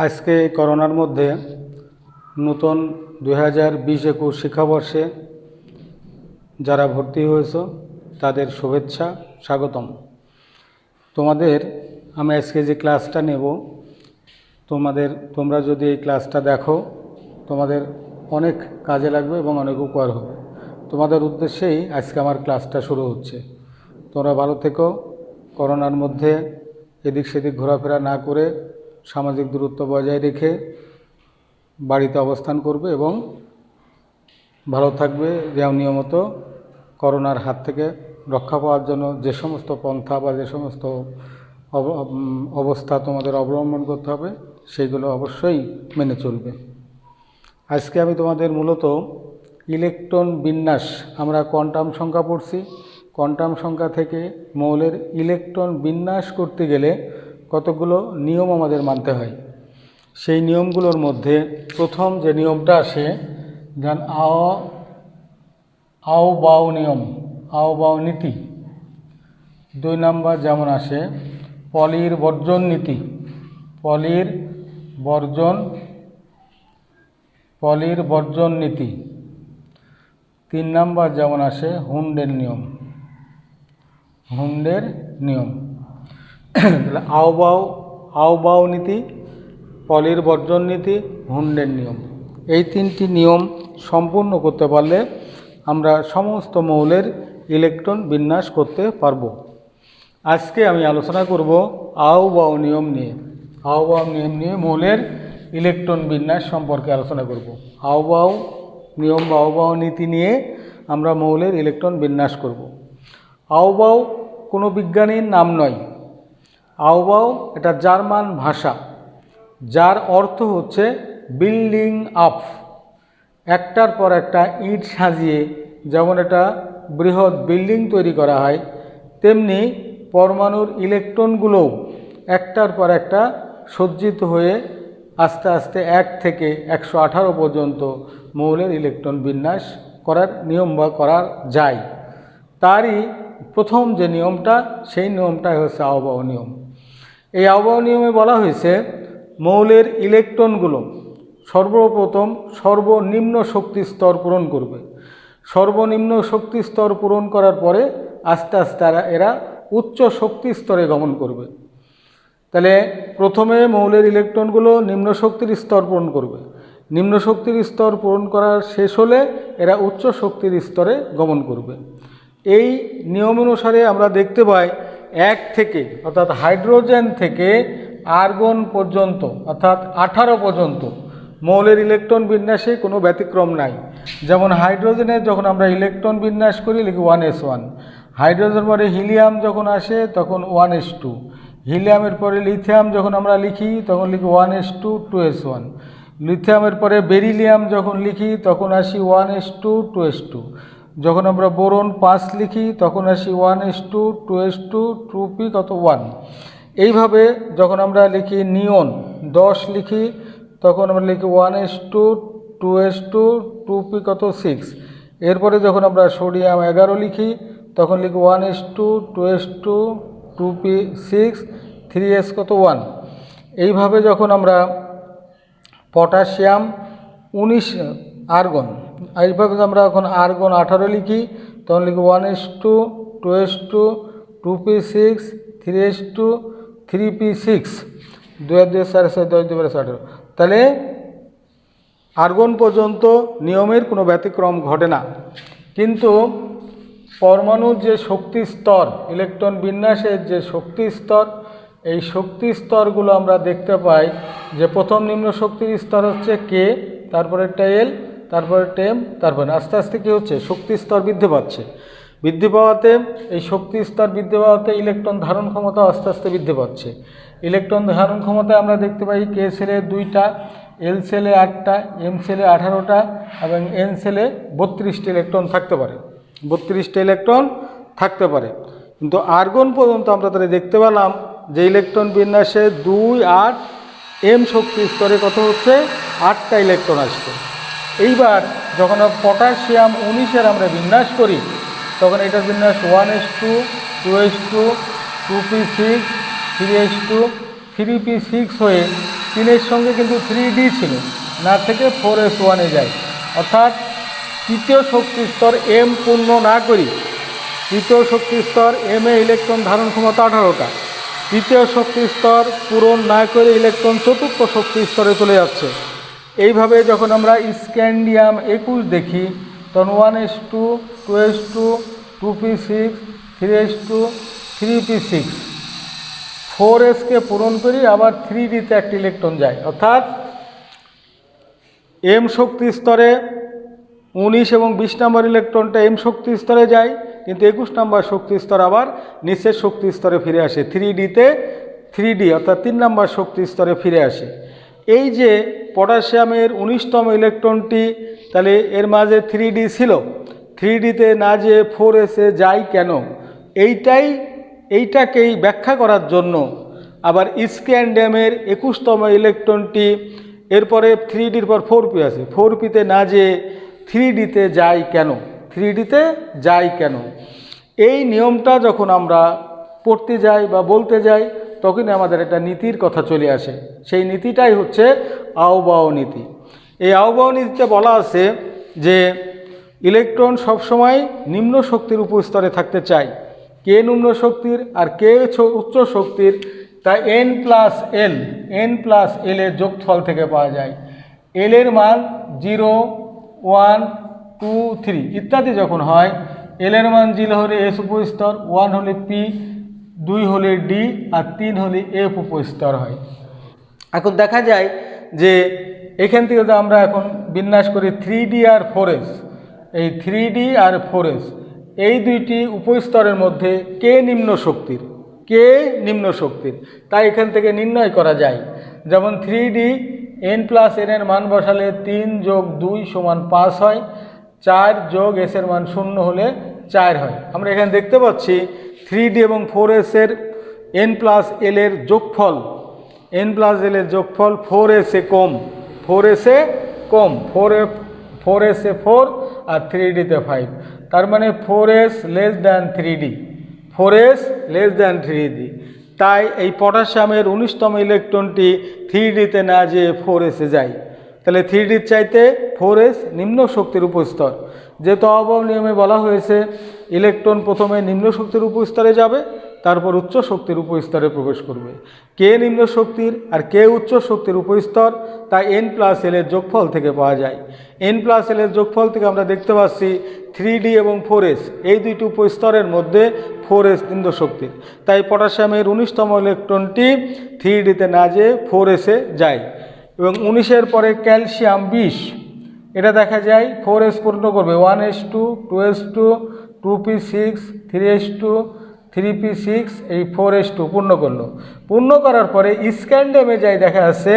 আজকে এই করোনার মধ্যে নতুন 2020-21 শিক্ষাবর্ষে যারা ভর্তি হয়েছো তাদের শুভেচ্ছা, স্বাগতম। তোমাদের আমি আজকে যে ক্লাসটা নেব, তোমরা যদি এই ক্লাসটা দেখো তোমাদের অনেক কাজে লাগবে এবং অনেক উপকার হবে। তোমাদের উদ্দেশ্যেই আজকে আমার ক্লাসটা শুরু হচ্ছে। তোমরা ভালো থেকো। করোনার মধ্যে এদিক সেদিক ঘোরাফেরা না করে সামাজিক দূরত্ব বজায় রেখে বাড়িতে অবস্থান করবে এবং ভালো থাকবে। যেমন নিয়মিত করোনার হাত থেকে রক্ষা পাওয়ার জন্য যে সমস্ত পন্থা বা যে সমস্ত অবস্থা তোমাদের অবলম্বন করতে হবে সেইগুলো অবশ্যই মেনে চলবে। আজকে আমি তোমাদের মূলত ইলেকট্রন বিন্যাস, আমরা কোয়ান্টাম সংখ্যা পড়ছি, কোয়ান্টাম সংখ্যা থেকে মৌলের ইলেকট্রন বিন্যাস করতে গেলে কতগুলো নিয়ম আমাদের মানতে হয়। সেই নিয়মগুলোর মধ্যে প্রথম যে নিয়মটা আসে, যেমন আও বাও নিয়ম, আও বাও নীতি। 2 নম্বর যেমন আসে পলির বর্জন নীতি, পলির বর্জন নীতি। 3 নম্বর যেমন আসে হুন্ডের নিয়ম। তাহলে আও বাও নীতি, পলির বর্জন নীতি, হুন্ডের নিয়ম। এই 3টি নিয়ম সম্পূর্ণ করতে পারলে আমরা সমস্ত মৌলের ইলেকট্রন বিন্যাস করতে পারব। আজকে আমি আলোচনা করব আও বাও নিয়ম নিয়ে। আও বাও নিয়ম নিয়ে মৌলের ইলেকট্রন বিন্যাস সম্পর্কে আলোচনা করব। আও বাও নিয়ম বা আও বাও নীতি নিয়ে আমরা মৌলের ইলেকট্রন বিন্যাস করব। আও বাও কোনো বিজ্ঞানীর নাম নয়। আও বাও এটা জার্মান ভাষা, যার অর্থ হচ্ছে বিল্ডিং আপ। একটার পর একটা ইট সাজিয়ে যেমন একটা বৃহৎ বিল্ডিং তৈরি করা হয়, তেমনি পরমাণুর ইলেকট্রনগুলোও একটার পর একটা সজ্জিত হয়ে আস্তে আস্তে 1 থেকে 118 পর্যন্ত মৌলের ইলেকট্রন বিন্যাস করার নিয়ম বা করা যায়। তারই প্রথম যে নিয়মটা, সেই নিয়মটাই হচ্ছে আও বাও নিয়ম। এই আও বাও নিয়মে বলা হয়েছে মৌলের ইলেকট্রনগুলো সর্বপ্রথম সর্বনিম্ন শক্তি স্তর পূরণ করবে। সর্বনিম্ন শক্তি স্তর পূরণ করার পরে আস্তে আস্তে এরা উচ্চ শক্তি স্তরে গমন করবে। তাহলে প্রথমে মৌলের ইলেকট্রনগুলো নিম্ন শক্তির স্তর পূরণ করবে। নিম্ন শক্তির স্তর পূরণ করার শেষ হলে এরা উচ্চ শক্তির স্তরে গমন করবে। এই নিয়ম অনুসারে আমরা দেখতে পাই 1 থেকে অর্থাৎ হাইড্রোজেন থেকে আর্গন পর্যন্ত অর্থাৎ 18 পর্যন্ত মৌলের ইলেকট্রন বিন্যাসে কোনো ব্যতিক্রম নাই। যেমন হাইড্রোজেনের যখন আমরা ইলেকট্রন বিন্যাস করি লিখি 1s1, হাইড্রোজেন পরে হিলিয়াম যখন আসে তখন 1s2, হিলিয়ামের পরে লিথিয়াম যখন আমরা লিখি তখন লিখি 1s2 2s1, লিথিয়ামের পরে বেরিলিয়াম যখন লিখি তখন আসি 1s2 2s2, যখন আমরা বোরন 5 লিখি তখন আসি 1s2 2s2 2p 1। এইভাবে যখন আমরা লিখি নিয়ন 10 লিখি তখন আমরা লিখি 1s2 2s2 2p 6। এরপরে যখন আমরা সোডিয়াম 11 লিখি তখন লিখি 1s2 2s2 2p 6 3s 1। এইভাবে যখন আমরা পটাশিয়াম 19 আর্গন, এইভাবে আমরা এখন আর্গন 18 লিখি তখন লিখি 1s2 2s2 2p 6 3s2 3p 6 2 2 4 10 2 18। তাহলে আর্গন পর্যন্ত নিয়মের কোনো ব্যতিক্রম ঘটে না। কিন্তু পরমাণুর যে শক্তি স্তর, ইলেকট্রন বিন্যাসের যে শক্তি স্তর, এই শক্তি স্তরগুলো আমরা দেখতে পাই যে প্রথম নিম্ন শক্তির স্তর হচ্ছে কে, তারপরে টেল, তারপরে টেম, তারপরে আস্তে আস্তে কী হচ্ছে শক্তি স্তর বৃদ্ধি পাওয়াতে এই শক্তি স্তর বৃদ্ধি পাওয়াতে ইলেকট্রন ধারণ ক্ষমতা আস্তে আস্তে বৃদ্ধি পাচ্ছে। ইলেকট্রন ধারণ ক্ষমতায় আমরা দেখতে পাই কে সেলে 2টা, এল সেলে 8টা, এম সেলে 18টা এবং এন সেলে 32টি ইলেকট্রন থাকতে পারে, 32টা ইলেকট্রন থাকতে পারে। কিন্তু আর্গন পর্যন্ত আমরা তাহলে দেখতে পেলাম যে ইলেকট্রন বিন্যাসে 2 8 এম শক্তি স্তরে কত হচ্ছে 8টা ইলেকট্রন আসছে। এইবার যখন পটাশিয়াম 19-এর আমরা বিন্যাস করি তখন এটার বিন্যাস 1s2 2s2 2p6 3s2 3p6 হয়ে 3 সঙ্গে কিন্তু 3D ছিল, না থেকে 4s1 যায়। অর্থাৎ তৃতীয় শক্তি স্তর M পূর্ণ না করি, তৃতীয় শক্তি স্তর M এ ইলেকট্রন ধারণ ক্ষমতা 18টা, তৃতীয় শক্তি স্তর পূরণ না করে ইলেকট্রন চতুর্থ শক্তি স্তরে চলে যাচ্ছে। এইভাবে যখন আমরা স্ক্যান্ডিয়াম 21 দেখি তখন 1s2, 2s2, 2p6, 3s2, 3p6, 4sকে পূরণ করি, আবার 3dতে একটি ইলেকট্রন যায়। অর্থাৎ M শক্তি স্তরে 19 এবং 20 নম্বর ইলেকট্রনটা M শক্তি স্তরে যায়, কিন্তু 21 নম্বর শক্তি স্তর আবার নিচের শক্তি স্তরে ফিরে আসে, 3dতে 3d অর্থাৎ 3 নম্বর শক্তি স্তরে ফিরে আসে। এই যে পটাশিয়ামের 19তম ইলেকট্রনটি, তাহলে এর মাঝে 3d ছিল, 3dতে না যে 4sে যায় কেন, এইটাকেই ব্যাখ্যা করার জন্য আবার স্ক্যান্ডিয়ামের 21তম ইলেকট্রনটি, এরপরে 3dর পর 4p আছে, 4pতে না যে 3dতে যায় কেন, 3dতে যায় কেন, এই নিয়মটা যখন আমরা পড়তে যাই বা বলতে যাই তখনই আমাদের একটা নীতির কথা চলে আসে। সেই নীতিটাই হচ্ছে আও-বাও নীতি। এই আও-বাও নীতিতে বলা আছে যে ইলেকট্রন সবসময় নিম্ন শক্তির উপস্তরে থাকতে চায়। কে নিম্ন শক্তির আর কে উচ্চ শক্তির, তা n+l এর যোগফল থেকে পাওয়া যায়। l এর মান 0, 1, 2, 3 ইত্যাদি যখন হয়, l এর মান 0 হলে s উপস্তর, 1 হলে p, 2 হলে d আর 3 হলে f উপস্তর হয়। এখন দেখা যায় যে এখান থেকে যদি আমরা এখন বিন্যাস করি 3d আর 4s, এই 3d আর 4s এই দুইটি উপস্তরের মধ্যে কে নিম্ন শক্তির, কে নিম্ন শক্তির, তাই এখান থেকে নির্ণয় করা যায়। যেমন 3d n+n এর মান বসালে 3 + 2 = 5 হয়, 4 + s এর মান 0 হলে 4 হয়। আমরা এখানে দেখতে পাচ্ছি 3d এবং 4s এর n+l এর যোগফল, n+l এর যোগফল 4s এ কম, 4s এ কম, 4s এ 4 আর 3dতে 5, তার মানে 4s < 3d, 4s < 3d। তাই এই পটাশিয়ামের 19তম ইলেকট্রনটি 3dতে না যেয়ে 4sে যায়। তাহলে 3dর চাইতে 4s নিম্ন শক্তির উপস্তর। যেহেতু আও-বাও নিয়মে বলা হয়েছে ইলেকট্রন প্রথমে নিম্ন শক্তির উপস্তরে যাবে, তারপর উচ্চ শক্তির উপস্তরে প্রবেশ করবে। কে নিম্ন শক্তির আর কে উচ্চ শক্তির উপস্তর, তা n+l এর যোগফল থেকে পাওয়া যায়। n+l এর যোগফল থেকে আমরা দেখতে পাচ্ছি 3d এবং 4s এই দুইটি উপস্তরের মধ্যে 4s নিম্ন শক্তির, তাই পটাশিয়ামের 19তম ইলেকট্রনটি 3dতে না যেয়ে 4sে যায়। এবং 19-এর পরে ক্যালসিয়াম 20, এটা দেখা যায় 4s পূর্ণ করবে, 1s2, 2s2, 2p6, 3s2, 3p6, এই 4s2 পূর্ণ করলো। পূর্ণ করার পরে স্ক্যান্ডিয়ামে যাই দেখা যাচ্ছে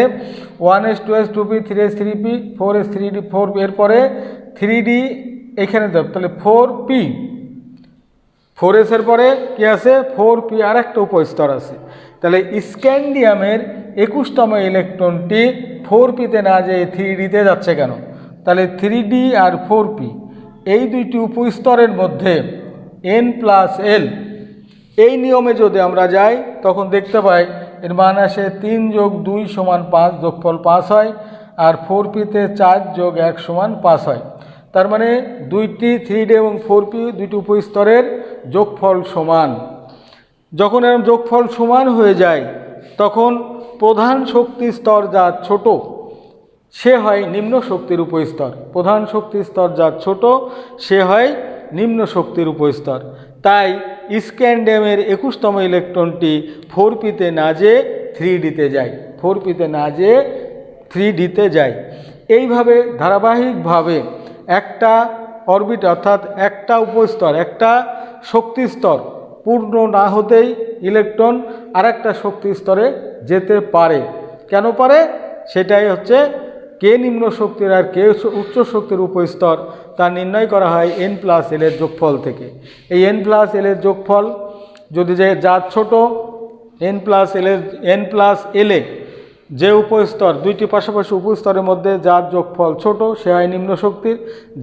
1s, 2s, 2p, 3s, 3p, 4s, 3d, 4p, এরপরে 3d এখানে দেব, তাহলে 4p, 4s এর পরে কি আছে 4p, আর একটা উপস্তর আছে। তাহলে স্ক্যান্ডিয়ামের 21তম ইলেকট্রনটি 4pতে না যেয়ে 3dতে যাচ্ছে কেন, তাহলে 3d আর 4p এই দুইটি উপস্তরের মধ্যে n+l এই নিয়মে যদি আমরা যাই তখন দেখতে পাই এর মান আসে 3 + 2 = 5, যোগফল 5 হয়, আর 4pতে 4 + 1 = 5 হয়। তার মানে দুইটি 3d এবং 4p দুইটি উপস্তরের যোগফল সমান। যখন এর যোগফল সমান হয়ে যায় তখন প্রধান শক্তি স্তর যা ছোট সে হয় নিম্ন শক্তির উপস্তর, প্রধান শক্তি স্তর যা ছোট সে হয় নিম্ন শক্তির উপস্তর। তাই স্ক্যান্ডিয়ামের 21তম ইলেকট্রনটি 4pতে না যেয়ে 3dতে যায়, 4pতে না যেয়ে 3dতে যায়। এইভাবে ধারাবাহিকভাবে একটা অরবিট অর্থাৎ একটা উপস্তর, একটা শক্তি স্তর পূর্ণ না হতেই ইলেকট্রন আরেকটা শক্তি স্তরে যেতে পারে। কেন পারে, সেটাই হচ্ছে কে নিম্ন শক্তির আর কে উচ্চ শক্তির উপস্তর, তা নির্ণয় করা হয় n+l এর যোগফল থেকে। এই n+l এর যোগফল যদি যা ছোট n+l এ যে উপস্তর দুইটি পাশাপাশি উপস্তরের মধ্যে যার যোগফল ছোট সে হয় নিম্ন শক্তির,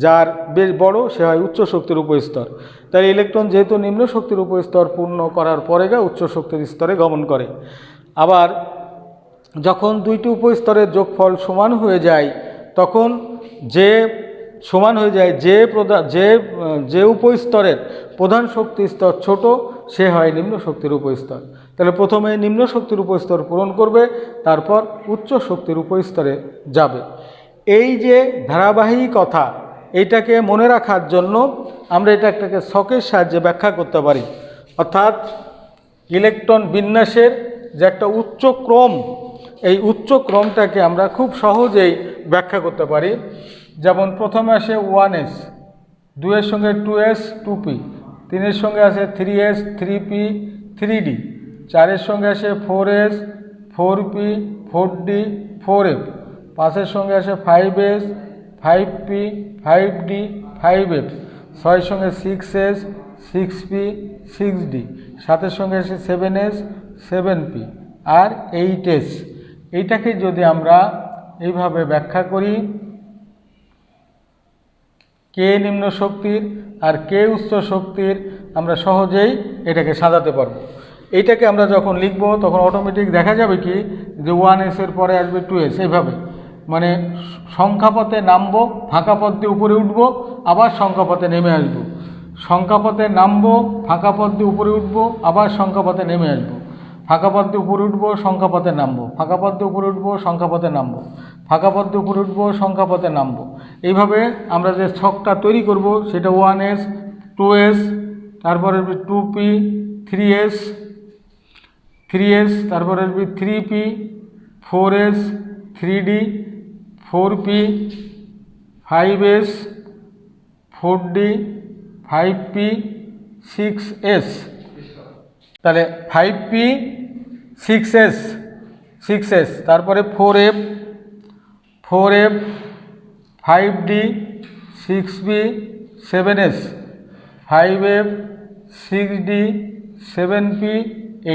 যার বেশ বড় সে হয় উচ্চ শক্তির উপস্তর। তাই ইলেকট্রন যেহেতু নিম্ন শক্তির উপস্তর পূর্ণ করার পরে উচ্চ শক্তির স্তরে গমন করে। আবার যখন দুইটি উপস্তরের যোগফল সমান হয়ে যায় তখন যে সমান হয়ে যায় যে উপস্তরের প্রধান শক্তি স্তর ছোট সে হয় নিম্ন শক্তির উপস্তর। তাহলে প্রথমে নিম্ন শক্তির উপস্তর পূরণ করবে, তারপর উচ্চ শক্তির উপস্তরে যাবে। এই যে ধারাবাহিকতা, এইটাকে মনে রাখার জন্য আমরা এটাকে ছকের সাহায্যে ব্যাখ্যা করতে পারি। অর্থাৎ ইলেকট্রন বিন্যাসের যে একটা উচ্চ ক্রম, এই উচ্চ ক্রমটাকে আমরা খুব সহজেই ব্যাখ্যা করতে পারি। যেমন প্রথমে আসে 1s, 2-এর সঙ্গে 2s 2p, 3-এর সঙ্গে আসে 3s 3p 3d, 4-এর সঙ্গে আসে 4s 4p 4d 4f, 5-এর সঙ্গে আসে 5s 5p 5d 5f, 6-এর সঙ্গে 6s 6p 6d, 7-এর সঙ্গে আসে 7s 7p আর 8s। এইটাকে যদি আমরা এইভাবে ব্যাখ্যা করি, কে নিম্ন শক্তির আর কে উচ্চ শক্তির, আমরা সহজেই এটাকে সাজাতে পারবো। এইটাকে আমরা যখন লিখব তখন অটোমেটিক দেখা যাবে কি যে 1s এর পরে আসবে 2s, এইভাবে মানে সংখ্যাপথে নামবো, ফাঁকা পথ দিয়ে উপরে উঠবো, আবার সংখ্যাপথে নেমে আসবো, সংখ্যাপথে নামবো, ফাঁকা পথ দিয়ে উপরে উঠবো, আবার সংখ্যাপথে নেমে আসবো, ফাঁকা পথ দিয়ে উপরে উঠবো, সংখ্যাপথে নামবো, ফাঁকা পথ দিয়ে উপরে উঠবো, সংখ্যাপথে নামবো, ফাঁকা পথ দিয়ে উপরে উঠবো, সংখ্যাপথে নামবো। এইভাবে আমরা যে ছকটা তৈরি করব সেটা 1s 2s, তারপরে 2p 3s 3s, তারপরে 3p 4s 3d 4p 5s 4d 5p 6s, তাহলে 5p 6s, তারপরে 4f 5d 6p 7s, 5f 6d 7p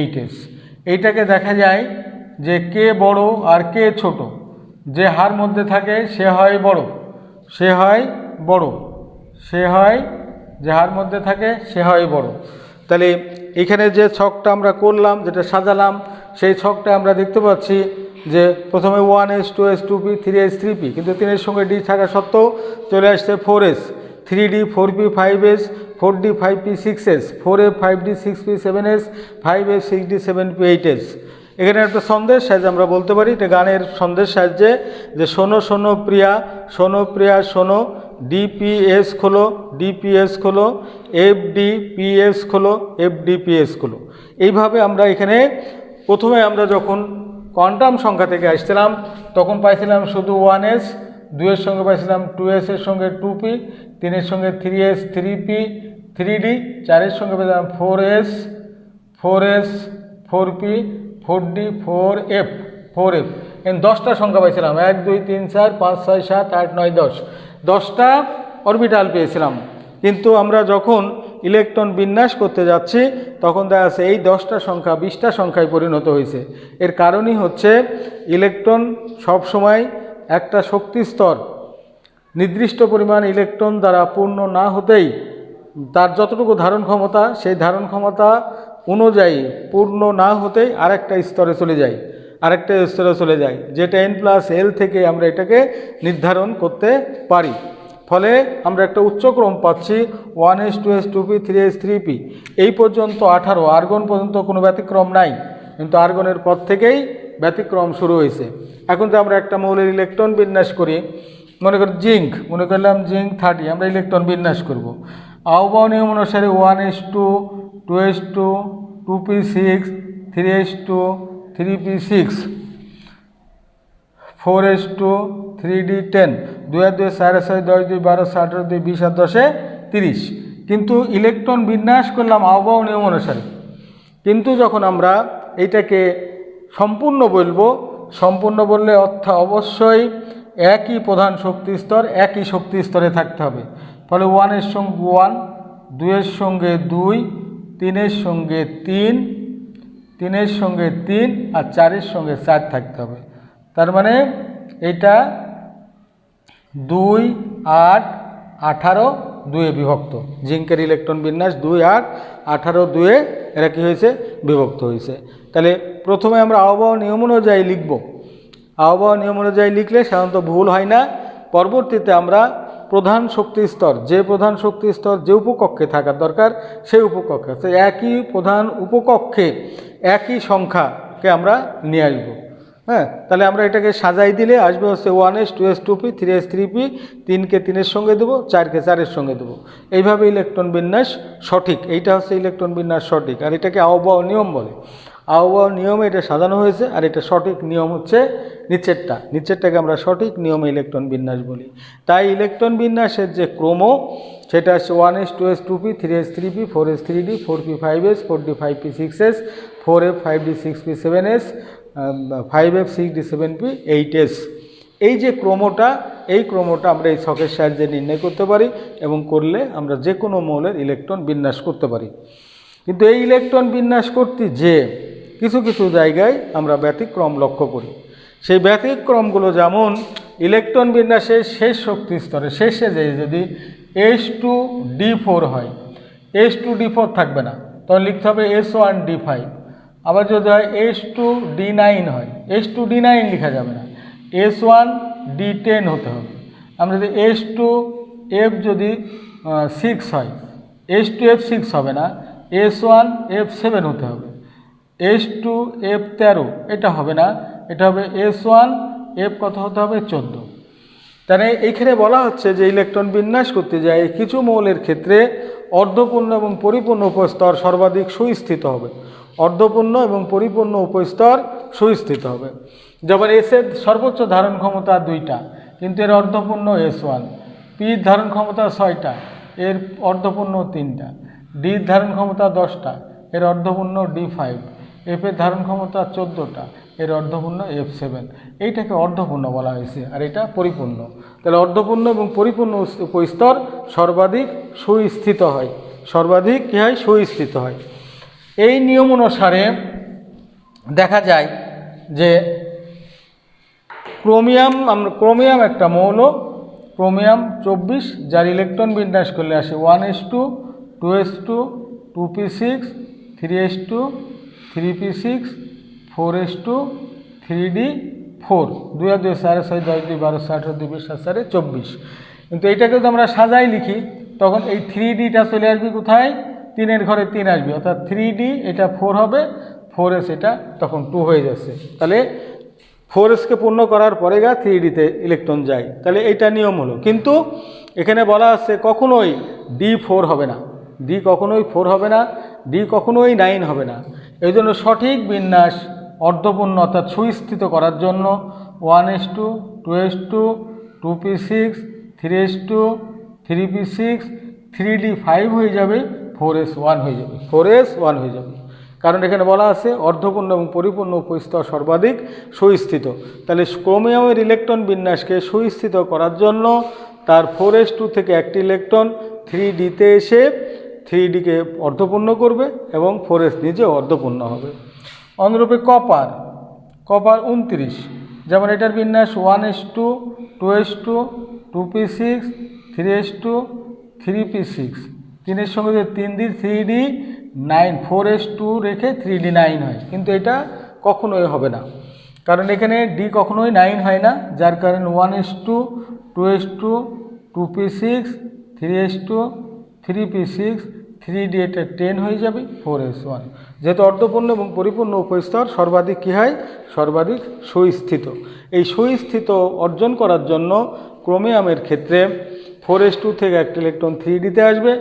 8s। এইটাকে দেখা যায় যে কে বড় আর কে ছোট, যে হার মধ্যে থাকে সে হয় বড়, সে হয় যে হার মধ্যে থাকে সে হয় বড়। তাহলে এখানে যে ছকটা আমরা করলাম, যেটা সাজালাম, সেই ছকটা আমরা দেখতে পাচ্ছি যে প্রথমে 1s 2s 2p 3s 3p, কিন্তু 3-এর সঙ্গে d থাকা সত্ত্বেও চলে আসছে 4s 3d 4p 5s 4d 5p 6s 4f 5d 6p 7s 5f 6d 7p 8s। এখানে একটা সন্দেশ সাহায্যে আমরা বলতে পারি, এটা গানের সন্দেশ সাহায্যে, যে শোনো শোনো প্রিয়া শোনো, ডিপিএস খোলো ডিপিএস খোলো, এফডিপিএস খোলো এফডিপিএস খোলো। এইভাবে আমরা এখানে প্রথমে আমরা যখন কোয়ান্টাম সংখ্যা থেকে আসছিলাম তখন পাইছিলাম শুধু 1s, 2-এর সঙ্গে পাইছিলাম 2s এর সঙ্গে 2p, 3-এর সঙ্গে 3s 3p 3d, 4-এর সঙ্গে পেয়েছিলাম 4s 4p 4d 4f এই 10টা সংখ্যা পাইছিলাম, 1 2 3 4 5 6 7 8 9 10, 10টা অরবিটাল পেয়েছিলাম। কিন্তু আমরা যখন ইলেকট্রন বিন্যাস করতে যাচ্ছি তখন দেখা যাচ্ছে এই 10টা সংখ্যা 20টা সংখ্যায় পরিণত হয়েছে। এর কারণই হচ্ছে ইলেকট্রন সবসময় একটা শক্তি স্তর নির্দিষ্ট পরিমাণ ইলেকট্রন দ্বারা পূর্ণ না হতেই তার যতটুকু ধারণ ক্ষমতা, সেই ধারণ ক্ষমতা অনুযায়ী পূর্ণ না হতেই আরেকটা স্তরে চলে যায়, যেটা n+l থেকে আমরা এটাকে নির্ধারণ করতে পারি। ফলে আমরা একটা উচ্চক্রম পাচ্ছি 1s 2s 2p 3s 3p এই পর্যন্ত 18, আর্গন পর্যন্ত কোনো ব্যতিক্রম নাই, কিন্তু আর্গনের পর থেকেই ব্যতিক্রম শুরু হয়েছে। এখন তো আমরা একটা মৌলের ইলেকট্রন বিন্যাস করি, মনে করলাম জিঙ্ক 30, আমরা ইলেকট্রন বিন্যাস করব। আহ্বান নিয়ম অনুসারে 1s2 2s2 2p6 3s2 3p6 4s2 3d10 2 আর 2 4 6 10 2 12 18 2 20 আর 10 30। কিন্তু ইলেকট্রন বিন্যাস করলাম আহ্বান নিয়ম অনুসারে। কিন্তু যখন আমরা এইটাকে সম্পূর্ণ বললে অবশ্যই একই প্রধান শক্তি স্তর, একই শক্তি স্তরে থাকতে হবে। ফলে 1-এর সঙ্গে 1, 2-এর সঙ্গে 2, 3-এর সঙ্গে 3, 3-এর সঙ্গে 3 আর 4-এর সঙ্গে 4 থাকতে হবে। তার মানে এটা 2 8 18 2-এ বিভক্ত। জিঙ্কের ইলেকট্রন বিন্যাস 2 8 18 2-এ এরা কী হয়েছে, বিভক্ত হয়েছে। তাহলে প্রথমে আমরা আহ্বায়ক নিয়ম অনুযায়ী লিখব। আহ্বায়ক নিয়ম অনুযায়ী লিখলে সাধারণত ভুল হয় না। পরবর্তীতে আমরা প্রধান শক্তি স্তর, যে প্রধান শক্তি স্তর যে উপকক্ষে থাকার দরকার সেই উপকক্ষে, তো একই প্রধান উপকক্ষে একই সংখ্যাকে আমরা নিয়ে আসবো। হ্যাঁ, তাহলে আমরা এটাকে সাজাই দিলে আসবে হচ্ছে 1s 2s 2p 3s 3p, 3কে 3-এর সঙ্গে দেবো, 4কে 4-এর সঙ্গে দেবো। এইভাবে ইলেকট্রন বিন্যাস সঠিক। এইটা হচ্ছে ইলেকট্রন বিন্যাস সঠিক, আর এটাকে আহ্বায়ক নিয়ম বলে। আহ্বায়ক নিয়মে এটা সাজানো হয়েছে, আর এটা সঠিক নিয়ম হচ্ছে নিচেরটাকে আমরা সঠিক নিয়মে ইলেকট্রন বিন্যাস বলি। তাই ইলেকট্রন বিন্যাসের যে ক্রম সেটা হচ্ছে 1s 2s 2p 3s 3p 4s 3d 4p 5s 4d 5p 6s 4f 5d 6p 7s 5f 6d 7p 8s। এই যে ক্রমটা, এই ক্রমটা আমরা এই ছকের সাহায্যে নির্ণয় করতে পারি, এবং করলে আমরা যে কোনো মৌলের ইলেকট্রন বিন্যাস করতে পারি। কিন্তু এই ইলেকট্রন বিন্যাস করতে যে কিছু কিছু জায়গায় আমরা ব্যতিক্রম লক্ষ্য করি। সেই ব্যতিক্রমগুলো যেমন ইলেকট্রন বিন্যাসের শেষ শক্তি স্তরে শেষে যে যদি H2D4 হয়, H2D4 থাকবে না, তখন লিখতে হবে S1D5। আবার যদি হয় H2D9 হয়, H2D9 লেখা যাবে না, S1D10 হতে হবে। আমরা যদি H2F যদি 6 হয়, H2F6 হবে না, S1F7 হতে হবে। H2F13 এটা হবে না, এটা হবে S1F কত হতে হবে 14। তাহলে এইখানে বলা হচ্ছে যে ইলেকট্রন বিন্যাস করতে যায় কিছু মৌলের ক্ষেত্রে অর্ধপূর্ণ এবং পরিপূর্ণ উপস্তর সর্বাধিক সুস্থিত হবে। অর্ধপূর্ণ এবং পরিপূর্ণ উপস্তর সুস্থিত হবে। যেমন এসের সর্বোচ্চ ধারণ ক্ষমতা 2টা, কিন্তু এর অর্ধপূর্ণ S1। পির ধারণ ক্ষমতা 6টা, এর অর্ধপূর্ণ 3টা। ডির ধারণ ক্ষমতা 10টা, এর অর্ধপূর্ণ D5। এফের ধারণ ক্ষমতা 14টা, এর অর্ধপূর্ণ F7। এইটাকে অর্ধপূর্ণ বলা হয়েছে, আর এটা পরিপূর্ণ। তাহলে অর্ধপূর্ণ এবং পরিপূর্ণ উপস্তর সর্বাধিক সুস্থিত হয়, সর্বাধিক কী হয় সুস্থিত হয়। এই নিয়ম অনুসারে দেখা যায় যে ক্রোমিয়াম একটা মৌল, ক্রোমিয়াম 24, যার ইলেকট্রন বিন্যাস করলে আসে 1s2 2s2 2p6 3s2 3p6 4s2 3d4 2 আর 2 4 6 10 2 12 18 2 20 7 24। কিন্তু এইটাকে যদি আমরা সাজাই লিখি, তখন এই 3dটা চলে আসবে কোথায়, 3-এর ঘরে 3 আসবে, অর্থাৎ 3d এটা 4 হবে, 4s এটা তখন 2 হয়ে যাচ্ছে। তাহলে 4sকে পূর্ণ করার পরে 3dতে ইলেকট্রন যায়। তাহলে এইটা নিয়ম হলো। কিন্তু এখানে বলা আছে কখনোই D4 হবে না, D কখনোই 4 হবে না, D কখনোই 9 হবে না। এই জন্য সঠিক বিন্যাস অর্ধপূর্ণ অর্থাৎ সুস্থিত করার জন্য 1s2 2s2 2p6 3s2 3p6 3d5 হয়ে যাবে, 4s1 হয়ে যাবে, 4s1 হয়ে যাবে। কারণ এখানে বলা আছে অর্ধপূর্ণ এবং পরিপূর্ণ উপস্থিত সর্বাধিক সুস্থিত। তাহলে ক্রোমিয়ামের ইলেকট্রন বিন্যাসকে সুস্থিত করার জন্য তার 4s2 থেকে একটি ইলেকট্রন 3dতে এসে 3dকে অর্ধপূর্ণ করবে, এবং 4s নিজেও অর্ধপূর্ণ হবে। অনুরূপে কপার 29, যেমন এটার বিন্যাস 1s2 2s2 2p6 3s2 3p6, 3-এর সঙ্গে যে 3 দিন 3d9 4s2 রেখে 3d9 হয়, কিন্তু এটা কখনোই হবে না, কারণ এখানে d কখনোই 9 হয় না, যার কারণে 1s2 2s2 2p6 3s2 3p6 3d এটা 10 হয়ে যাবে, 4s1। যেহেতু অর্ধপূর্ণ এবং পরিপূর্ণ উপস্তর সর্বাধিক কী হয়, সর্বাধিক সুস্থিত। এই সুস্থিত অর্জন করার জন্য ক্রোমিয়ামের ক্ষেত্রে 4s2 থেকে একটি ইলেকট্রন 3dতে আসবে,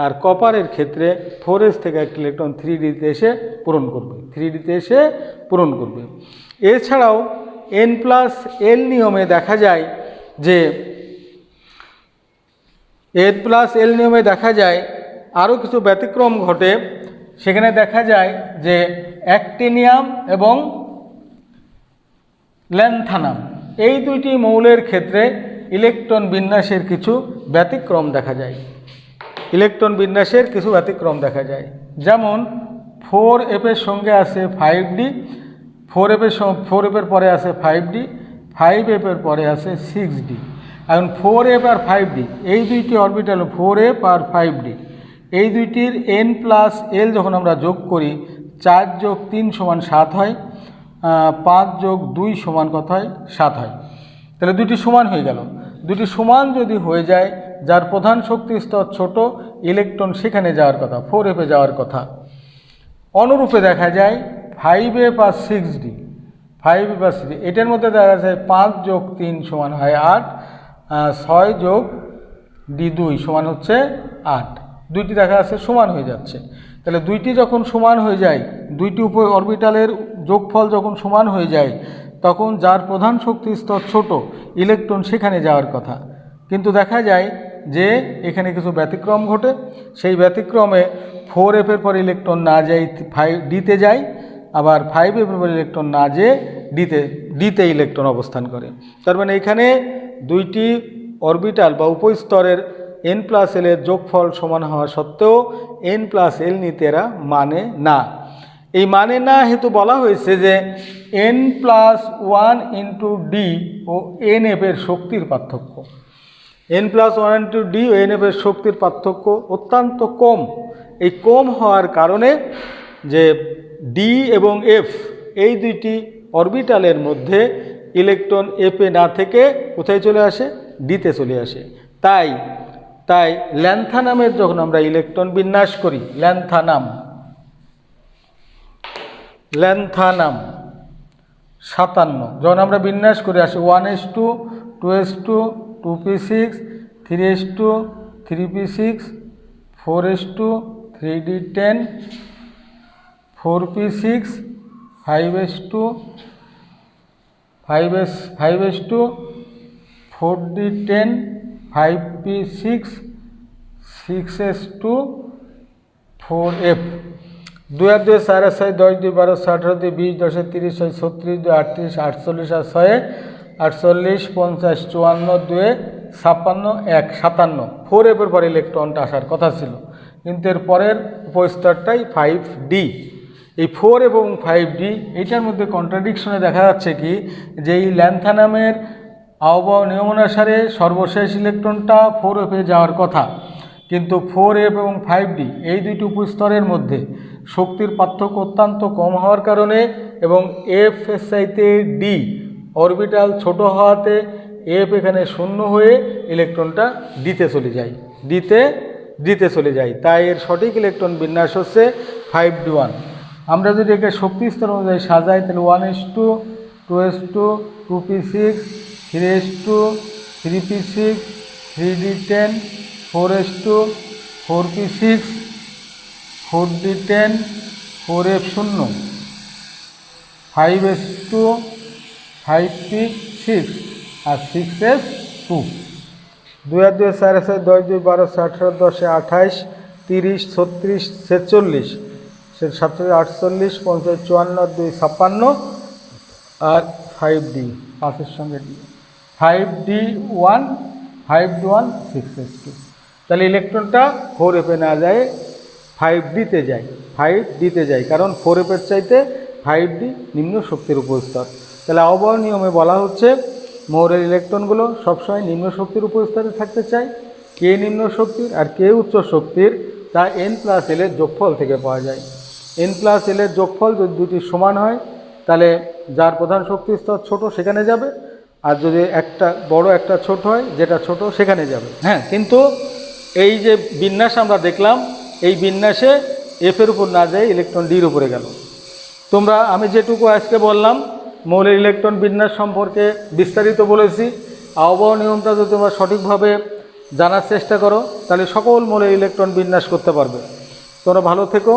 আর কপারের ক্ষেত্রে 4s থেকে একটি ইলেকট্রন 3dতে এসে পূরণ করবে, 3dতে এসে পূরণ করবে। এছাড়াও n+l নিয়মে দেখা যায় যে n+l নিয়মে দেখা যায় আরও কিছু ব্যতিক্রম ঘটে। সেখানে দেখা যায় যে অ্যাক্টিনিয়াম এবং ল্যান্থানাম এই দুইটি মৌলের ক্ষেত্রে ইলেকট্রন বিন্যাসের কিছু ব্যতিক্রম দেখা যায়, ইলেকট্রন বিন্যাসের কিছু ব্যতিক্রম দেখা যায়। যেমন 4f-এর সঙ্গে আছে 5d, 4f-এর পরে আছে 5d, 5f-এর পরে আছে 6d। এখন 4f আর 5d এই দুইটি অরবিটাল 4f আর 5d, এই দুইটির n+l যখন আমরা যোগ করি 4 যোগ 3 সমান 7 হয়, 5 যোগ 2 সমান কত হয়? 7 হয়। তাহলে দুটি সমান হয়ে গেল। দুটি সমান যদি হয়ে যায়, যার প্রধান শক্তি স্তর ছোট, ইলেকট্রন সেখানে যাওয়ার কথা, 4f এ যাওয়ার কথা। অনুরূপে দেখা যায় 5f আর 6d, 5f আর 6d এটার মধ্যে দেখা যায় 5 যোগ 3 সমান হয় 8, 6 যোগ d2 সমান হচ্ছে 8। দুইটি দেখা যাচ্ছে সমান হয়ে যাচ্ছে। তাহলে দুইটি যখন সমান হয়ে যায়, দুইটি অরবিটালের যোগফল যখন সমান হয়ে যায়, তখন যার প্রধান শক্তি স্তর ছোট, ইলেকট্রন সেখানে যাওয়ার কথা। কিন্তু দেখা যায় যে এখানে কিছু ব্যতিক্রম ঘটে। সেই ব্যতিক্রমে 4f এর পর ইলেকট্রন না যাই 5d-তে যায়, আবার 5f এর পর ইলেকট্রন না যেয়ে d-তে ইলেকট্রন অবস্থান করে। তার মানে এখানে দুইটি অরবিটাল বা উপস্তরের n+l এর যোগফল সমান হওয়া সত্ত্বেও n+l নিতে এরা মানে না। এই মানে না হেতু বলা হয়েছে যে n+1 × d ও nf এর শক্তির পার্থক্য, n+1 × d ও nf এর শক্তির পার্থক্য অত্যন্ত কম। এই কম হওয়ার কারণে যে d এবং f এই দুইটি অরবিটালের মধ্যে ইলেকট্রন f এ না থেকে কোথায় চলে আসে? d-তে চলে আসে। তাই ল্যান্থানামের যখন আমরা ইলেকট্রন বিন্যাস করি, ল্যান্থানাম 57 যখন আমরা বিন্যাস করে আসি 1s2, 2s2, 2p6, 3s2, 3p6, 4s2, 3d10, 4p6, 5s2, 4d10, 5p6, 6s2, 4f। 2 আর 2 4 আর 6 10, 2 12, 18, 2 20, 10 30, 6 36, 2 38, 48 আর 6 48, 50, 54, 2 56, 1 57। 4f এর পর ইলেকট্রনটা আসার কথা ছিল, কিন্তু এর পরের উপস্তরটাই 5d। এই 4 এবং 5d এটার মধ্যে কন্ট্রাডিকশনে দেখা যাচ্ছে কি, যে এই ল্যান্থানামের আহ্বায়ক নিয়ম অনুসারে সর্বশেষ ইলেকট্রনটা 4f এ যাওয়ার কথা, কিন্তু 4f এবং 5d এই দুইটি উপস্তরের মধ্যে শক্তির পার্থক্য অত্যন্ত কম হওয়ার কারণে এবং f এর চাইতে d অরবিটাল ছোট হওয়াতে f এখানে শূন্য হয়ে ইলেকট্রনটা d-তে চলে যায়, d-তে চলে যায়। তাই এর সঠিক ইলেকট্রন বিন্যাস হচ্ছে 5d1। আমরা যদি একে শক্তি স্তর অনুযায়ী সাজাই, তাহলে 1s2, 2s2, 2p6, 3s2, 3p6, 3d10, 4s2, 4p6, 4d10, 4f0, 5s2, 5p6 আর 6s2। 2 আর 2 4 আছে 10, 2 12, 18, 10 28, 30, 36, 46, 47, 48, 50, 54, 2 56 আর 5d 5-এর সঙ্গে d 5d1, 6s2। তাহলে ইলেকট্রনটা 4f এ না যায় 5d-তে যায়, কারণ 4f এর চাইতে 5d নিম্ন শক্তির উপস্তর। তাহলে আহ্বায়ক নিয়মে বলা হচ্ছে মৌলের ইলেকট্রনগুলো সবসময় নিম্ন শক্তির উপস্তরে থাকতে চায়। কে নিম্ন শক্তির আর কে উচ্চ শক্তির, তা n+l এর যোগফল থেকে পাওয়া যায়। n+l এর যোগফল যদি দুটি সমান হয়, তাহলে যার প্রধান শক্তি স্তর ছোট সেখানে যাবে, আর যদি একটা বড় একটা ছোট হয়, যেটা ছোট সেখানে যাবে। হ্যাঁ, কিন্তু এই যে বিন্যাস আমরা দেখলাম, এই বিন্যাসে f এর উপর না যায় ইলেকট্রন d-র উপরে গেল। আমি যেটুকু আজকে বললাম মৌলের ইলেকট্রন বিন্যাস সম্পর্কে বিস্তারিত বলেছি। আহ্বায়ক নিয়মটা যদি তোমরা সঠিকভাবে জানার চেষ্টা করো, তাহলে সকল মৌলের ইলেকট্রন বিন্যাস করতে পারবে। তোমরা ভালো থেকো,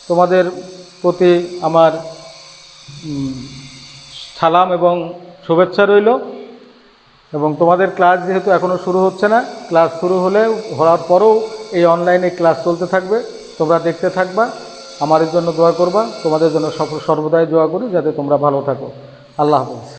তোমাদের প্রতি আমার সালাম এবং শুভেচ্ছা রইল। এবং তোমাদের ক্লাস যেহেতু এখনও শুরু হচ্ছে না, ক্লাস শুরু হওয়ার পরেও এই অনলাইনে ক্লাস চলতে থাকবে, তোমরা দেখতে থাকবা, আমাদের জন্য দোয়া করবা, তোমাদের জন্য সর্বদাই দোয়া করি যাতে তোমরা ভালো থাকো। আল্লাহ হাফেজ।